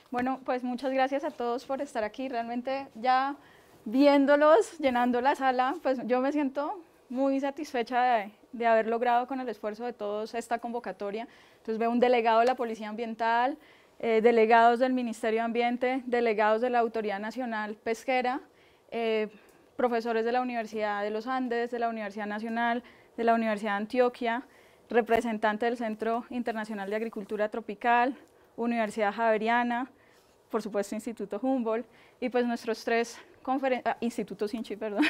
Bueno, pues muchas gracias a todos por estar aquí. Realmente ya viéndolos, llenando la sala, pues yo me siento muy satisfecha de haber logrado con el esfuerzo de todos esta convocatoria. Entonces veo un delegado de la Policía Ambiental, delegados del Ministerio de Ambiente, delegados de la Autoridad Nacional Pesquera, profesores de la Universidad de los Andes, de la Universidad Nacional, de la Universidad de Antioquia, representante del Centro Internacional de Agricultura Tropical, Universidad Javeriana, por supuesto Instituto Humboldt, y pues nuestros tres Instituto Sinchi, perdón,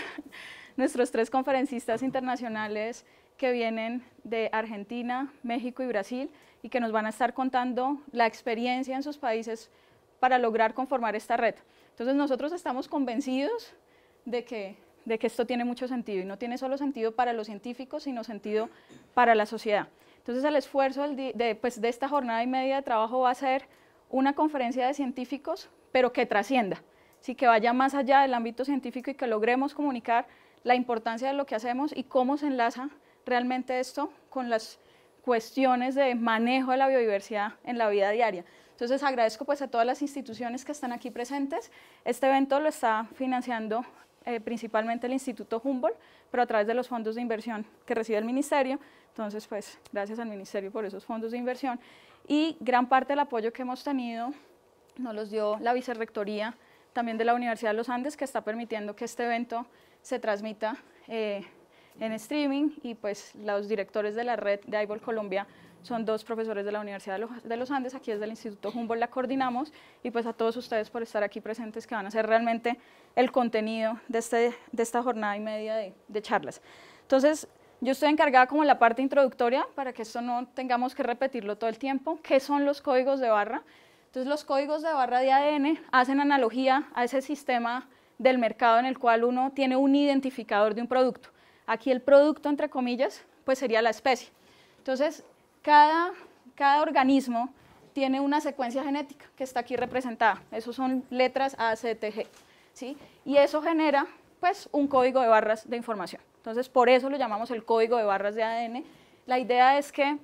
nuestros tres conferencistas internacionales que vienen de Argentina, México y Brasil y que nos van a estar contando la experiencia en sus países para lograr conformar esta red. Entonces nosotros estamos convencidos de que esto tiene mucho sentido y no tiene solo sentido para los científicos, sino sentido para la sociedad. Entonces el esfuerzo de esta jornada y media de trabajo va a ser una conferencia de científicos, pero que trascienda, ¿sí? Que vaya más allá del ámbito científico y que logremos comunicar la importancia de lo que hacemos y cómo se enlaza realmente esto con las cuestiones de manejo de la biodiversidad en la vida diaria. Entonces agradezco pues a todas las instituciones que están aquí presentes. Este evento lo está financiando principalmente el Instituto Humboldt, pero a través de los fondos de inversión que recibe el Ministerio. Entonces, pues, gracias al Ministerio por esos fondos de inversión. Y gran parte del apoyo que hemos tenido nos los dio la Vicerrectoría también de la Universidad de los Andes, que está permitiendo que este evento se transmita en streaming, y pues los directores de la red de iVol Colombia son dos profesores de la Universidad de los Andes, aquí desde el Instituto Humboldt la coordinamos, y pues a todos ustedes por estar aquí presentes, que van a ser realmente el contenido de esta jornada y media de charlas. Entonces, yo estoy encargada como en la parte introductoria, para que esto no tengamos que repetirlo todo el tiempo. ¿Qué son los códigos de barra? Entonces, los códigos de barra de ADN hacen analogía a ese sistema del mercado en el cual uno tiene un identificador de un producto. Aquí el producto, entre comillas, pues sería la especie. Entonces, cada organismo tiene una secuencia genética que está aquí representada. Esas son letras A, C, T, G, ¿sí? Y eso genera pues un código de barras de información. Entonces, por eso lo llamamos el código de barras de ADN. La idea es que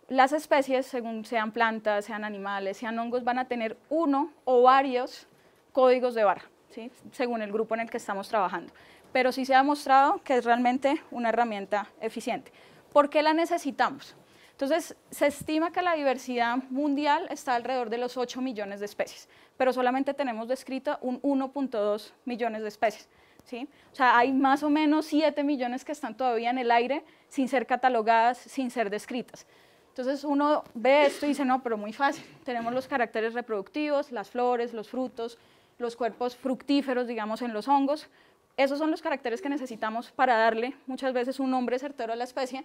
las especies, según sean plantas, sean animales, sean hongos, van a tener uno o varios códigos de barra, ¿sí? Según el grupo en el que estamos trabajando. Pero sí se ha demostrado que es realmente una herramienta eficiente. ¿Por qué la necesitamos? Entonces, se estima que la diversidad mundial está alrededor de los 8 millones de especies, pero solamente tenemos descrita un 1.2 millones de especies, ¿sí? O sea, hay más o menos 7 millones que están todavía en el aire sin ser catalogadas, sin ser descritas. Entonces, uno ve esto y dice, no, pero muy fácil. Tenemos los caracteres reproductivos, las flores, los frutos, los cuerpos fructíferos, digamos, en los hongos. Esos son los caracteres que necesitamos para darle muchas veces un nombre certero a la especie,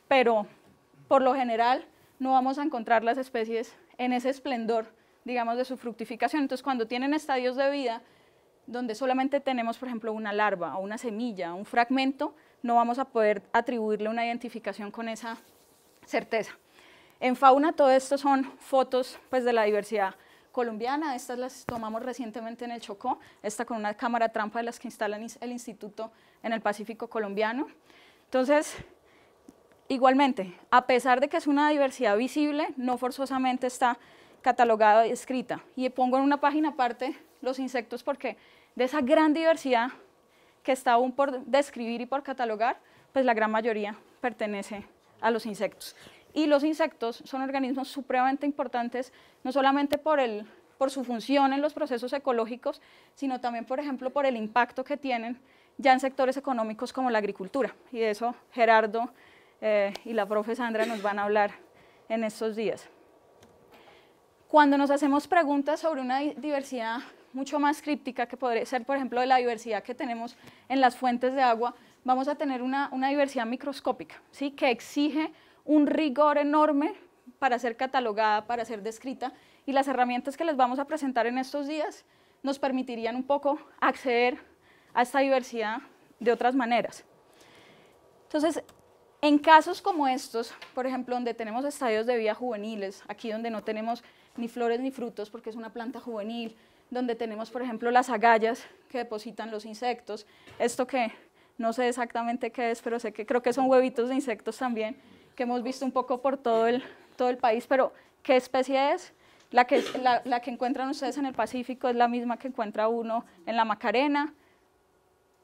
pero por lo general no vamos a encontrar las especies en ese esplendor, digamos, de su fructificación. Entonces, cuando tienen estadios de vida donde solamente tenemos, por ejemplo, una larva o una semilla, un fragmento, no vamos a poder atribuirle una identificación con esa certeza. En fauna, todo esto son fotos pues, de la diversidad colombiana. Estas las tomamos recientemente en el Chocó, esta con una cámara trampa de las que instala el Instituto en el Pacífico colombiano. Entonces, igualmente, a pesar de que es una diversidad visible, no forzosamente está catalogada y escrita. Y pongo en una página aparte los insectos porque de esa gran diversidad que está aún por describir y por catalogar, pues la gran mayoría pertenece a los insectos. Y los insectos son organismos supremamente importantes, no solamente por su función en los procesos ecológicos, sino también, por ejemplo, por el impacto que tienen ya en sectores económicos como la agricultura. Y de eso Gerardo y la profe Sandra nos van a hablar en estos días. Cuando nos hacemos preguntas sobre una diversidad mucho más críptica, que podría ser, por ejemplo, de la diversidad que tenemos en las fuentes de agua, vamos a tener una diversidad microscópica, ¿sí? Que exige un rigor enorme para ser catalogada, para ser descrita, y las herramientas que les vamos a presentar en estos días nos permitirían un poco acceder a esta diversidad de otras maneras. Entonces, en casos como estos, por ejemplo, donde tenemos estadios de vida juveniles, aquí donde no tenemos ni flores ni frutos porque es una planta juvenil, donde tenemos, por ejemplo, las agallas que depositan los insectos, esto que no sé exactamente qué es, pero creo que son huevitos de insectos también, que hemos visto un poco por todo el país, pero ¿qué especie es? La que encuentran ustedes en el Pacífico es la misma que encuentra uno en la Macarena.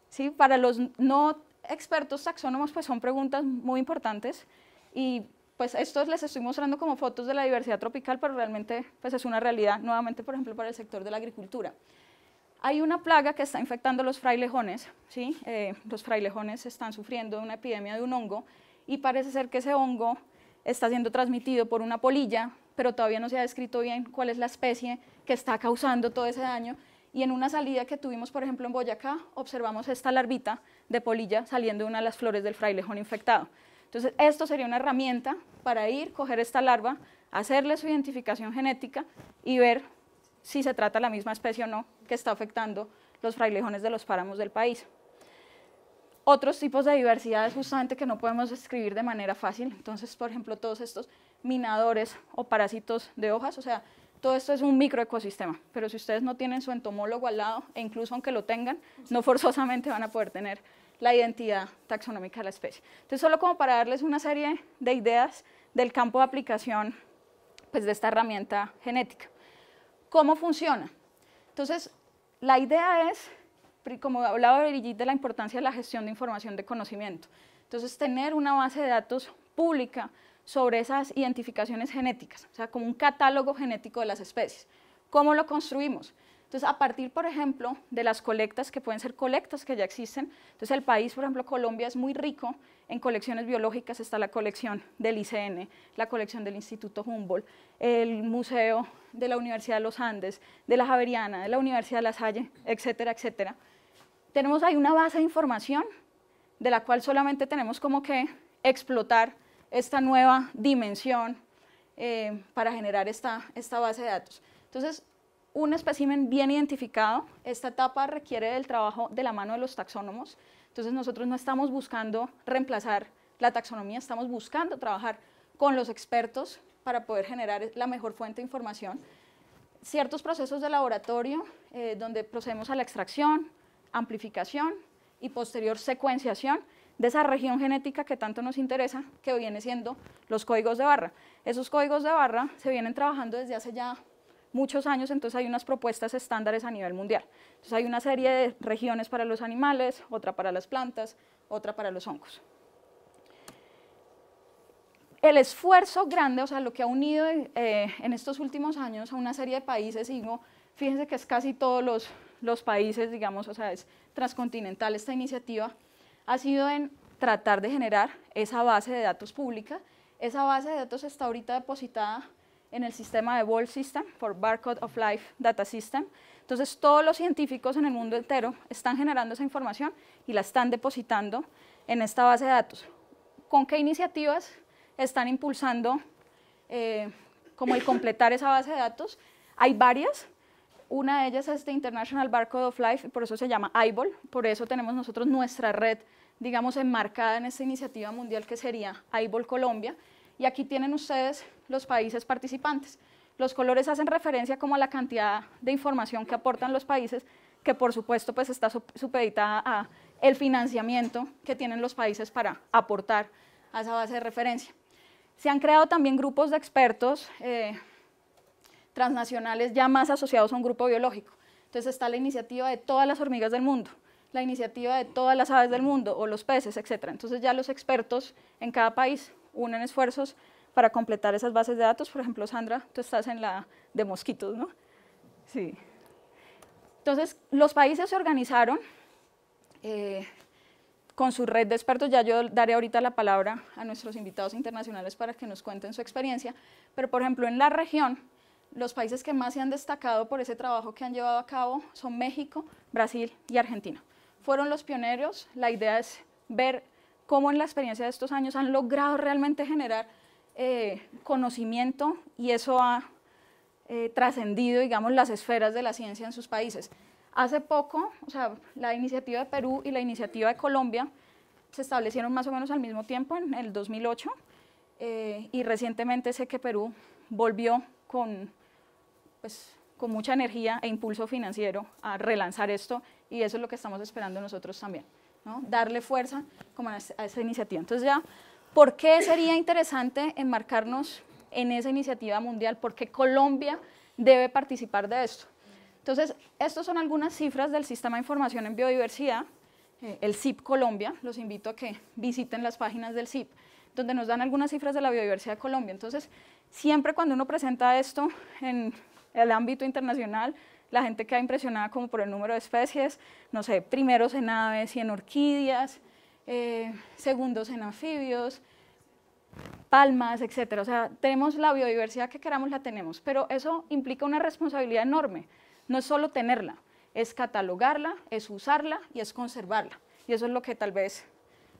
¿Sí? Para los no expertos taxónomos, pues son preguntas muy importantes y pues estos les estoy mostrando como fotos de la diversidad tropical, pero realmente pues es una realidad, nuevamente, por ejemplo, para el sector de la agricultura. Hay una plaga que está infectando los frailejones, ¿sí? Los frailejones están sufriendo una epidemia de un hongo y parece ser que ese hongo está siendo transmitido por una polilla, pero todavía no se ha descrito bien cuál es la especie que está causando todo ese daño. Y en una salida que tuvimos, por ejemplo, en Boyacá, observamos esta larvita de polilla saliendo de una de las flores del frailejón infectado. Entonces, esto sería una herramienta para ir, coger esta larva, hacerle su identificación genética y ver si se trata de la misma especie o no que está afectando los frailejones de los páramos del país. Otros tipos de diversidades justamente que no podemos describir de manera fácil, entonces, por ejemplo, todos estos minadores o parásitos de hojas, o sea, todo esto es un microecosistema, pero si ustedes no tienen su entomólogo al lado, e incluso aunque lo tengan, no forzosamente van a poder tener la identidad taxonómica de la especie. Entonces, solo como para darles una serie de ideas del campo de aplicación pues, de esta herramienta genética. ¿Cómo funciona? Entonces, la idea es, como hablaba Brigitte, de la importancia de la gestión de información de conocimiento. Entonces, tener una base de datos pública sobre esas identificaciones genéticas, o sea, como un catálogo genético de las especies. ¿Cómo lo construimos? Entonces, a partir, por ejemplo, de las colectas, que pueden ser colectas que ya existen, entonces el país, por ejemplo, Colombia es muy rico en colecciones biológicas, está la colección del ICN, la colección del Instituto Humboldt, el Museo de la Universidad de los Andes, de la Javeriana, de la Universidad de La Salle, etcétera, etcétera. Tenemos ahí una base de información de la cual solamente tenemos como que explotar esta nueva dimensión para generar esta base de datos. Entonces, un espécimen bien identificado, esta etapa requiere del trabajo de la mano de los taxónomos, entonces nosotros no estamos buscando reemplazar la taxonomía, estamos buscando trabajar con los expertos para poder generar la mejor fuente de información. Ciertos procesos de laboratorio donde procedemos a la extracción, amplificación y posterior secuenciación de esa región genética que tanto nos interesa, que viene siendo los códigos de barra. Esos códigos de barra se vienen trabajando desde hace ya muchos años, entonces hay unas propuestas estándares a nivel mundial. Entonces hay una serie de regiones para los animales, otra para las plantas, otra para los hongos. El esfuerzo grande, o sea, lo que ha unido en estos últimos años a una serie de países, y fíjense que es casi todos los países, digamos, o sea, es transcontinental esta iniciativa, ha sido en tratar de generar esa base de datos pública. Esa base de datos está ahorita depositada en el sistema de BOL System, for Barcode of Life Data System. Entonces, todos los científicos en el mundo entero están generando esa información y la están depositando en esta base de datos. ¿Con qué iniciativas están impulsando como el completar esa base de datos? Hay varias. Una de ellas es The International Barcode of Life, y por eso se llama IBOL, por eso tenemos nosotros nuestra red, digamos, enmarcada en esta iniciativa mundial que sería IBOL Colombia, y aquí tienen ustedes los países participantes. Los colores hacen referencia como a la cantidad de información que aportan los países, que por supuesto pues está supeditada a el financiamiento que tienen los países para aportar a esa base de referencia. Se han creado también grupos de expertos transnacionales ya más asociados a un grupo biológico. Entonces está la iniciativa de todas las hormigas del mundo, la iniciativa de todas las aves del mundo o los peces, etc. Entonces ya los expertos en cada país unen esfuerzos para completar esas bases de datos. Por ejemplo, Sandra, tú estás en la de mosquitos, ¿no? Sí. Entonces, los países se organizaron con su red de expertos. Ya yo daré ahorita la palabra a nuestros invitados internacionales para que nos cuenten su experiencia, pero por ejemplo, en la región, los países que más se han destacado por ese trabajo que han llevado a cabo son México, Brasil y Argentina. Fueron los pioneros. La idea es ver cómo en la experiencia de estos años han logrado realmente generar conocimiento, y eso ha trascendido, digamos, las esferas de la ciencia en sus países. Hace poco, o sea, la iniciativa de Perú y la iniciativa de Colombia se establecieron más o menos al mismo tiempo, en el 2008, y recientemente sé que Perú volvió con mucha energía e impulso financiero a relanzar esto, y eso es lo que estamos esperando nosotros también, ¿no? Darle fuerza como a esa iniciativa. Entonces ya, ¿por qué sería interesante enmarcarnos en esa iniciativa mundial, por qué Colombia debe participar de esto. Entonces, estas son algunas cifras del Sistema de Información en Biodiversidad, el CIP Colombia. Los invito a que visiten las páginas del CIP, donde nos dan algunas cifras de la biodiversidad de Colombia. Entonces, siempre cuando uno presenta esto en el ámbito internacional, la gente queda impresionada como por el número de especies, no sé, primeros en aves y en orquídeas, segundos en anfibios, palmas, etcétera. O sea, tenemos la biodiversidad que queramos, la tenemos, pero eso implica una responsabilidad enorme. No es solo tenerla, es catalogarla, es usarla y es conservarla. Y eso es lo que tal vez,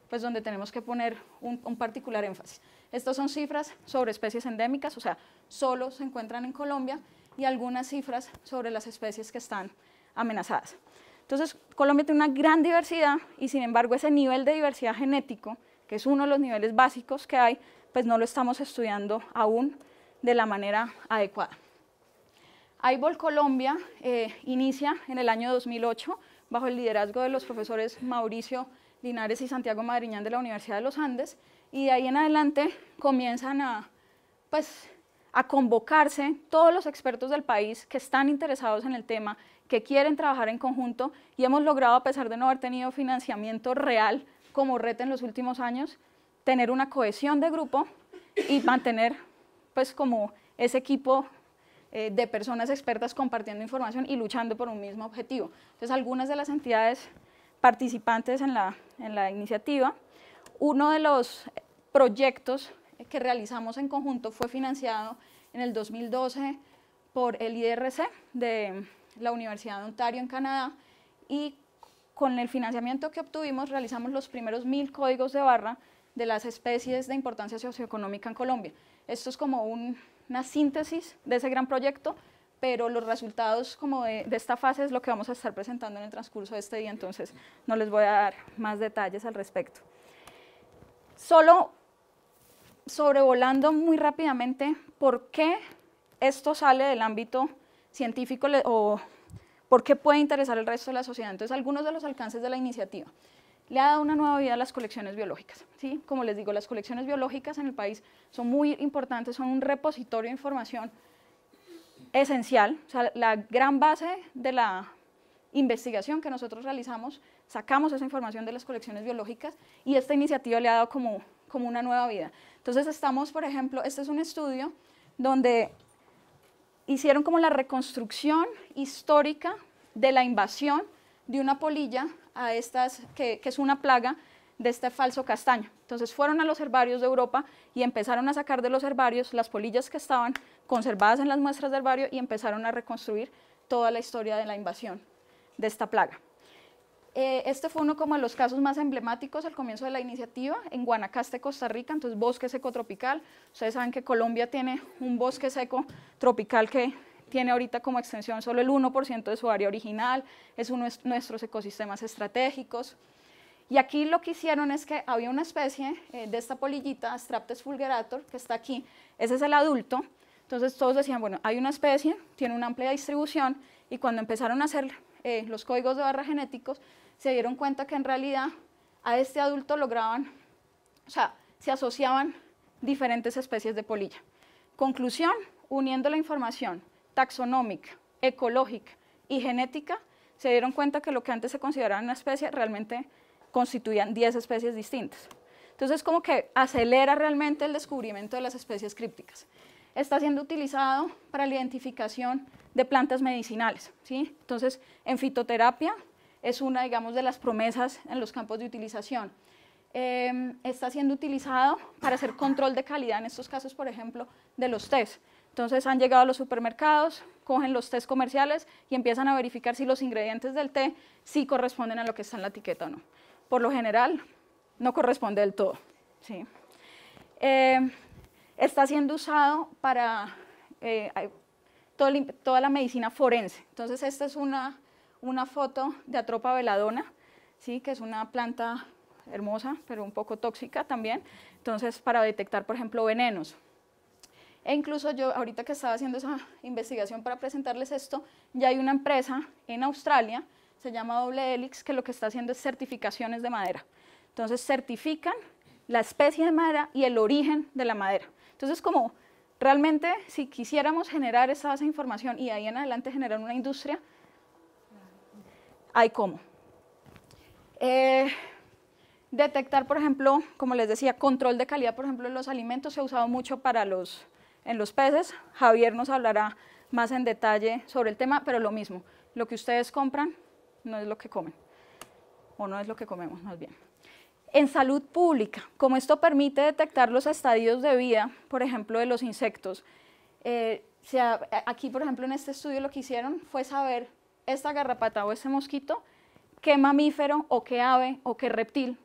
pues donde tenemos que poner un particular énfasis. Estas son cifras sobre especies endémicas, o sea, solo se encuentran en Colombia, y algunas cifras sobre las especies que están amenazadas. Entonces, Colombia tiene una gran diversidad y sin embargo ese nivel de diversidad genético, que es uno de los niveles básicos que hay, pues no lo estamos estudiando aún de la manera adecuada. AIBOL Colombia inicia en el año 2008 bajo el liderazgo de los profesores Mauricio Linares y Santiago Madriñán de la Universidad de los Andes, y de ahí en adelante comienzan a convocarse todos los expertos del país que están interesados en el tema, que quieren trabajar en conjunto, y hemos logrado, a pesar de no haber tenido financiamiento real como reto en los últimos años, tener una cohesión de grupo y mantener pues como ese equipo de personas expertas compartiendo información y luchando por un mismo objetivo. Entonces, algunas de las entidades participantes en la iniciativa, uno de los proyectos que realizamos en conjunto fue financiado en el 2012 por el IDRC de la Universidad de Ontario en Canadá, y con el financiamiento que obtuvimos realizamos los primeros 1000 códigos de barra de las especies de importancia socioeconómica en Colombia. Esto es como una síntesis de ese gran proyecto, pero los resultados como de esta fase es lo que vamos a estar presentando en el transcurso de este día, entonces no les voy a dar más detalles al respecto. Solo sobrevolando muy rápidamente por qué esto sale del ámbito científico o por qué puede interesar al resto de la sociedad. Entonces, algunos de los alcances de la iniciativa. Le ha dado una nueva vida a las colecciones biológicas, ¿sí? Como les digo, las colecciones biológicas en el país son muy importantes, son un repositorio de información esencial, o sea, la gran base de la investigación que nosotros realizamos, sacamos esa información de las colecciones biológicas, y esta iniciativa le ha dado como una nueva vida. Entonces estamos, por ejemplo, este es un estudio donde hicieron como la reconstrucción histórica de la invasión de una polilla a estas, que es una plaga de este falso castaño. Entonces fueron a los herbarios de Europa y empezaron a sacar de los herbarios las polillas que estaban conservadas en las muestras de herbario y empezaron a reconstruir toda la historia de la invasión de esta plaga. Este fue uno como de los casos más emblemáticos al comienzo de la iniciativa en Guanacaste, Costa Rica, entonces bosque seco tropical. Ustedes saben que Colombia tiene un bosque seco tropical que tiene ahorita como extensión solo el 1% de su área original, es uno de nuestros ecosistemas estratégicos. Y aquí lo que hicieron es que había una especie de esta polillita, Astraptes fulgerator, que está aquí, ese es el adulto. Entonces todos decían, bueno, hay una especie, tiene una amplia distribución, y cuando empezaron a hacer los códigos de barra genéticos, se dieron cuenta que en realidad a este adulto lograban, o sea, se asociaban diferentes especies de polilla. Conclusión, uniendo la información taxonómica, ecológica y genética, se dieron cuenta que lo que antes se consideraba una especie realmente constituían 10 especies distintas. Entonces, como que acelera realmente el descubrimiento de las especies crípticas. Está siendo utilizado para la identificación de plantas medicinales, ¿sí? Entonces, en fitoterapia es una, digamos, de las promesas en los campos de utilización. Está siendo utilizado para hacer control de calidad, en estos casos, por ejemplo, de los tés. Entonces, han llegado a los supermercados, cogen los tés comerciales y empiezan a verificar si los ingredientes del té sí corresponden a lo que está en la etiqueta o no. Por lo general, no corresponde del todo, ¿sí? Está siendo usado para toda la medicina forense. Entonces, esta es una foto de Atropa belladona, ¿sí? Que es una planta hermosa, pero un poco tóxica también. Entonces, para detectar, por ejemplo, venenos. E incluso yo, ahorita que estaba haciendo esa investigación para presentarles esto, ya hay una empresa en Australia, se llama Doble Helix, que lo que está haciendo es certificaciones de madera. Entonces, certifican la especie de madera y el origen de la madera. Entonces, como realmente, si quisiéramos generar esta base de información y de ahí en adelante generar una industria, hay cómo. Detectar, por ejemplo, como les decía, control de calidad, por ejemplo, en los alimentos se ha usado mucho en los peces. Javier nos hablará más en detalle sobre el tema, pero lo mismo, lo que ustedes compran no es lo que comen, o no es lo que comemos más bien. En salud pública, como esto permite detectar los estadios de vida, por ejemplo, de los insectos, aquí, por ejemplo, en este estudio lo que hicieron fue saber esta garrapata o este mosquito, qué mamífero o qué ave o qué reptil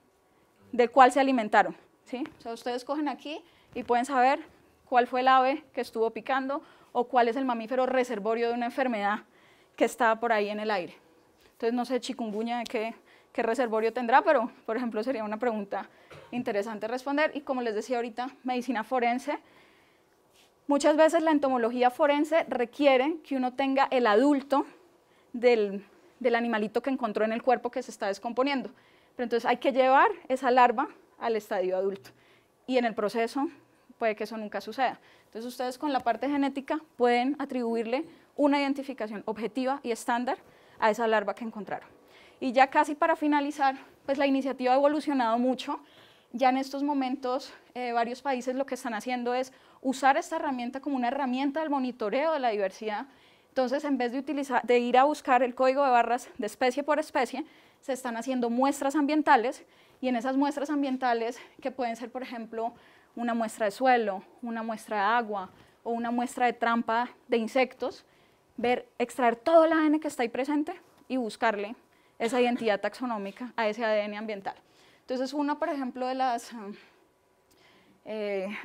del cual se alimentaron, ¿sí? O sea, ustedes cogen aquí y pueden saber cuál fue el ave que estuvo picando o cuál es el mamífero reservorio de una enfermedad que está por ahí en el aire. Entonces, no sé, chikungunya de qué reservorio tendrá, pero, por ejemplo, sería una pregunta interesante responder. Y como les decía ahorita, medicina forense. Muchas veces la entomología forense requiere que uno tenga el adulto del animalito que encontró en el cuerpo que se está descomponiendo. Pero entonces hay que llevar esa larva al estadio adulto. Y en el proceso puede que eso nunca suceda. Entonces ustedes con la parte genética pueden atribuirle una identificación objetiva y estándar a esa larva que encontraron. Y ya casi para finalizar, pues la iniciativa ha evolucionado mucho. Ya en estos momentos varios países lo que están haciendo es usar esta herramienta como una herramienta del monitoreo de la diversidad. Entonces, en vez de ir a buscar el código de barras de especie por especie, se están haciendo muestras ambientales, y en esas muestras ambientales, que pueden ser, por ejemplo, una muestra de suelo, una muestra de agua o una muestra de trampa de insectos, extraer todo el ADN que está ahí presente y buscarle esa identidad taxonómica a ese ADN ambiental. Entonces, una, por ejemplo, de las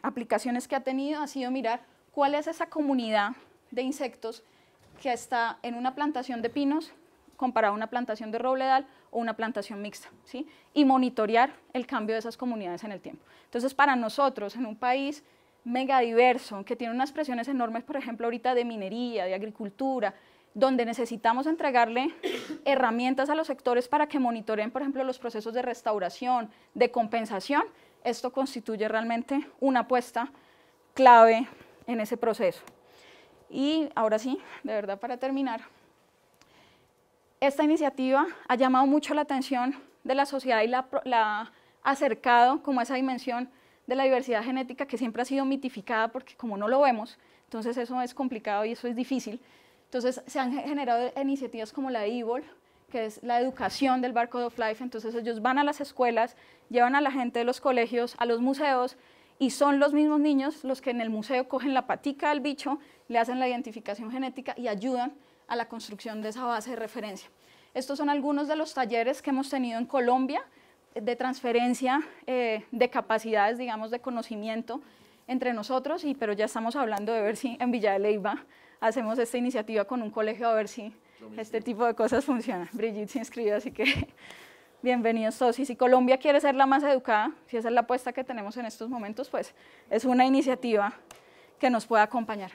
aplicaciones que ha tenido ha sido mirar cuál es esa comunidad de insectos que está en una plantación de pinos comparado a una plantación de robledal o una plantación mixta, ¿sí? Y monitorear el cambio de esas comunidades en el tiempo. Entonces, para nosotros, en un país mega diverso, que tiene unas presiones enormes, por ejemplo, ahorita de minería, de agricultura, donde necesitamos entregarle herramientas a los sectores para que monitoreen, por ejemplo, los procesos de restauración, de compensación, esto constituye realmente una apuesta clave en ese proceso. Y ahora sí, de verdad, para terminar, esta iniciativa ha llamado mucho la atención de la sociedad y la ha acercado como a esa dimensión de la diversidad genética que siempre ha sido mitificada porque como no lo vemos, entonces eso es complicado y eso es difícil. Entonces se han generado iniciativas como la de EVOL, que es la educación del Barcode of Life. Entonces ellos van a las escuelas, llevan a la gente de los colegios, a los museos, y son los mismos niños los que en el museo cogen la patica del bicho, le hacen la identificación genética y ayudan a la construcción de esa base de referencia. Estos son algunos de los talleres que hemos tenido en Colombia de transferencia de capacidades, digamos, de conocimiento entre nosotros, pero ya estamos hablando de ver si en Villa de Leyva hacemos esta iniciativa con un colegio a ver si este tipo de cosas funcionan. Brigitte se inscribió, así que bienvenidos todos. Y si Colombia quiere ser la más educada, si esa es la apuesta que tenemos en estos momentos, pues es una iniciativa que nos pueda acompañar.